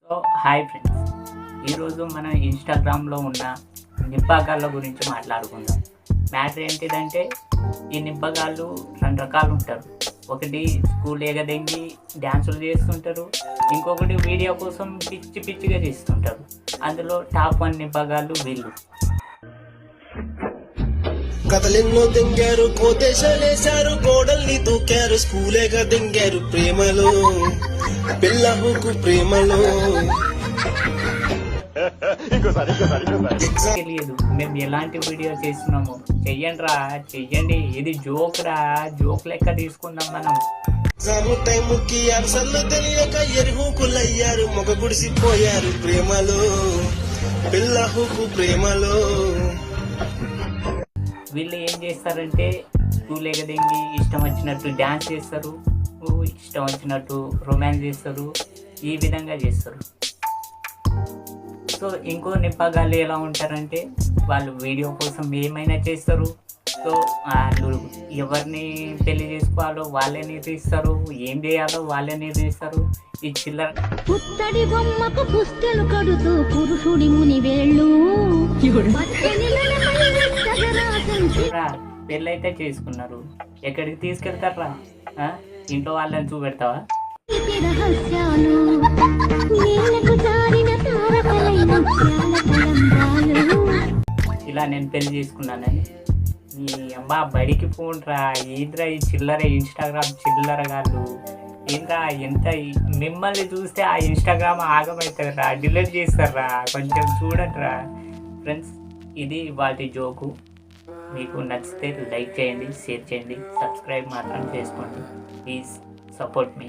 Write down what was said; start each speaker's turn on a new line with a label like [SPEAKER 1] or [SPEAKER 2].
[SPEAKER 1] So hi friends, ఈరోజు మనం ఇన్స్టాగ్రామ్లో ఉన్న నిబ్బగాళ్ళ గురించి మాట్లాడుకుందాం. మ్యాటర్ ఏంటిదంటే, ఈ నిబ్బగాళ్ళు రెండు రకాలు ఉంటారు. ఒకటి స్కూల్ ఎగదెంగి డ్యాన్సులు చేస్తుంటారు, ఇంకొకటి వీడియో కోసం పిచ్చి పిచ్చిగా చేస్తుంటారు. అందులో టాప్ 1 నిబ్బగాళ్ళు వీళ్ళు.
[SPEAKER 2] కథలెన్నో దింగారు, కోటేశాలేశారు, గోడల్ని దూకారు, స్కూలేగా దింగారు ప్రేమలో, పిల్లహుకు ప్రేమలో.
[SPEAKER 1] తెలియదు మేము ఎలాంటి వీడియో చేస్తున్నామో. చెయ్యండి, ఇది జోక్ లెక్క తీసుకుందాం మనం.
[SPEAKER 2] ఎగ్జామ్ టైముకి అరసలు తెలియక ఎరుహుకులయ్యారు, మొగ గుడిసిపోయారు ప్రేమలో, పిల్లహుకు ప్రేమలో.
[SPEAKER 1] వీళ్ళు ఏం చేస్తారంటే, స్కూల్ ఎగదెంగి ఇష్టం వచ్చినట్టు డ్యాన్స్ చేస్తారు, ఇష్టం వచ్చినట్టు రొమాన్స్ చేస్తారు, ఈ విధంగా చేస్తారు. సో ఇంకో నిబ్బగాళ్ళు ఎలా ఉంటారంటే, వాళ్ళు వీడియో కోసం ఏమైనా చేస్తారు. సో వాళ్ళు ఎవరిని పెళ్లి చేసుకోవాలో వాళ్ళే నిర్ణయిస్తారు, ఏం చేయాలో వాళ్ళే నిర్ణయిస్తారు. ఈ చిల్లర
[SPEAKER 3] పుత్తడి బొమ్మకు పుస్తెలు కడుతూ పురుషుడి ముని వేళ్ళు
[SPEAKER 1] పెళ్ళైతే చేసుకున్నారు, ఎక్కడికి తీసుకెళ్తారా? ఇంట్లో వాళ్ళని చూపెడతావా?
[SPEAKER 3] రహస్యాలు నీళ్లకు జారిన తారకలైన తలంబ్రాలు.
[SPEAKER 1] ఇలా నేను పెళ్లి చేసుకున్నానని ఈ అమ్మా బడికి పోండ్రా. ఏంద్రా ఈ చిల్లర ఇన్స్టాగ్రామ్ చిల్లరగాళ్ళు, ఏంద్రా ఎంత మిమ్మల్ని చూస్తే ఆ ఇన్స్టాగ్రామ్ ఆగమవుతుందిరా, డిలీట్ చేస్తారా. కొంచెం చూడండిరా ఫ్రెండ్స్. ఇది వాటి జోకు. మీకు నచ్చితే లైక్ చేయండి, షేర్ చేయండి, సబ్స్క్రైబ్ మాత్రం చేసుకోండి. Please support me.